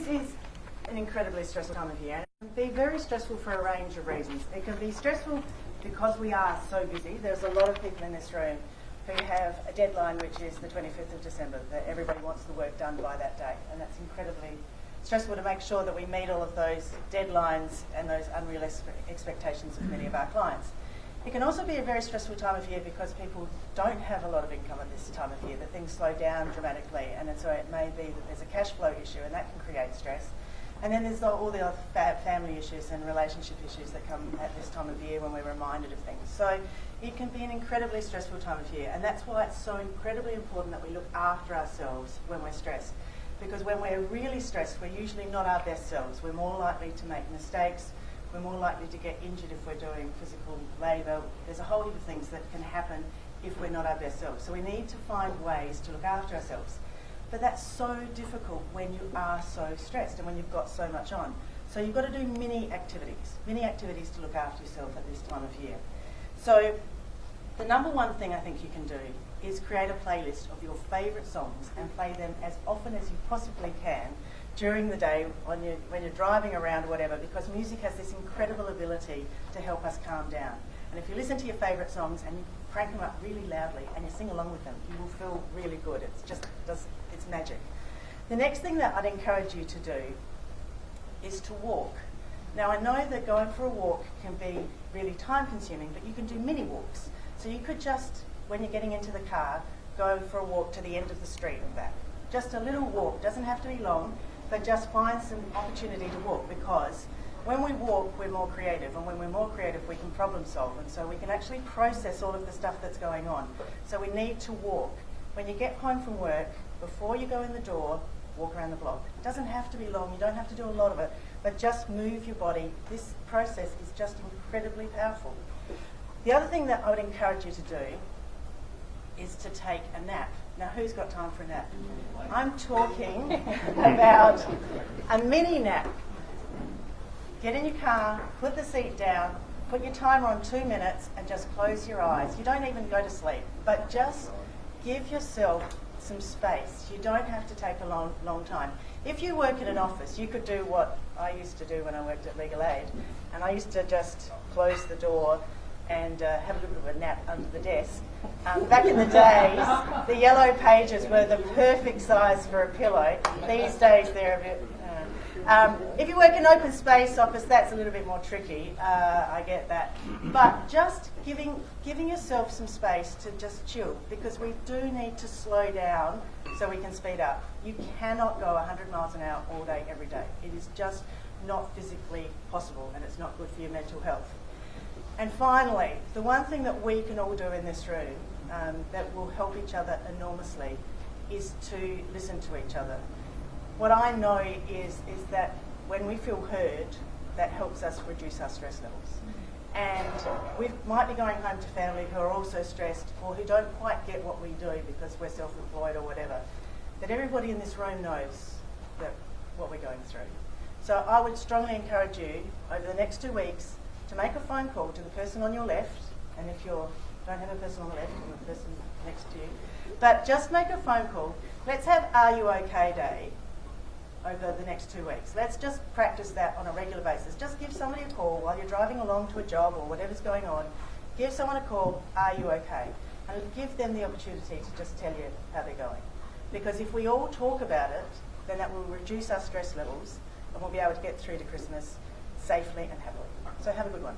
This is an incredibly stressful time of year. It can be very stressful for a range of reasons. It can be stressful because we are so busy. There's a lot of people in this room who have a deadline which is the 25th of December, that everybody wants the work done by that date, and that's incredibly stressful to make sure that we meet all of those deadlines and those unrealistic expectations of many of our clients. It can also be a very stressful time of year because people don't have a lot of income at this time of year, that things slow down dramatically, and so it may be that there's a cash flow issue and that can create stress. And then there's all the other family issues and relationship issues that come at this time of year when we're reminded of things. So it can be an incredibly stressful time of year, and that's why it's so incredibly important that we look after ourselves when we're stressed. Because when we're really stressed, we're usually not our best selves. We're more likely to make mistakes. We're more likely to get injured if we're doing physical labour. There's a whole heap of things that can happen if we're not our best selves. So we need to find ways to look after ourselves. But that's so difficult when you are so stressed and when you've got so much on. So you've got to do mini activities to look after yourself at this time of year. So the number one thing I think you can do is create a playlist of your favourite songs and play them as often as you possibly can during the day when you're driving around or whatever, because music has this incredible ability to help us calm down. And if you listen to your favourite songs and you crank them up really loudly and you sing along with them, you will feel really good. It's magic. The next thing that I'd encourage you to do is to walk. Now, I know that going for a walk can be really time consuming, but you can do mini walks. So you could just, when you're getting into the car, go for a walk to the end of the street and back. Just a little walk, doesn't have to be long, but just find some opportunity to walk, because when we walk, we're more creative, and when we're more creative, we can problem solve, and so we can actually process all of the stuff that's going on. So we need to walk. When you get home from work, before you go in the door, walk around the block. It doesn't have to be long, you don't have to do a lot of it, but just move your body. This process is just incredibly powerful. The other thing that I would encourage you to do is to take a nap. Now, who's got time for a nap? I'm talking about a mini nap. Get in your car, put the seat down, put your timer on 2 minutes and just close your eyes. You don't even go to sleep, but just give yourself some space. You don't have to take a long time. If you work in an office, you could do what I used to do when I worked at Legal Aid, and I used to just close the door and have a little bit of a nap under the desk. Back in the days, the yellow pages were the perfect size for a pillow. These days they're a bit... if you work in an open space office, that's a little bit more tricky. I get that. But just giving yourself some space to just chill, because we do need to slow down so we can speed up. You cannot go 100 miles an hour all day, every day. It is just not physically possible, and it's not good for your mental health. And finally, the one thing that we can all do in this room that will help each other enormously is to listen to each other. What I know is that when we feel heard, that helps us reduce our stress levels. And we might be going home to family who are also stressed or who don't quite get what we do because we're self-employed or whatever. But everybody in this room knows what we're going through. So I would strongly encourage you over the next 2 weeks to make a phone call to the person on your left, and if you don't have a person on the left, then the person next to you. But just make a phone call. Let's have Are You OK Day over the next 2 weeks. Let's just practice that on a regular basis. Just give somebody a call while you're driving along to a job or whatever's going on. Give someone a call, Are you OK? And give them the opportunity to just tell you how they're going. Because if we all talk about it, then that will reduce our stress levels and we'll be able to get through to Christmas safely and happily. So have a good one.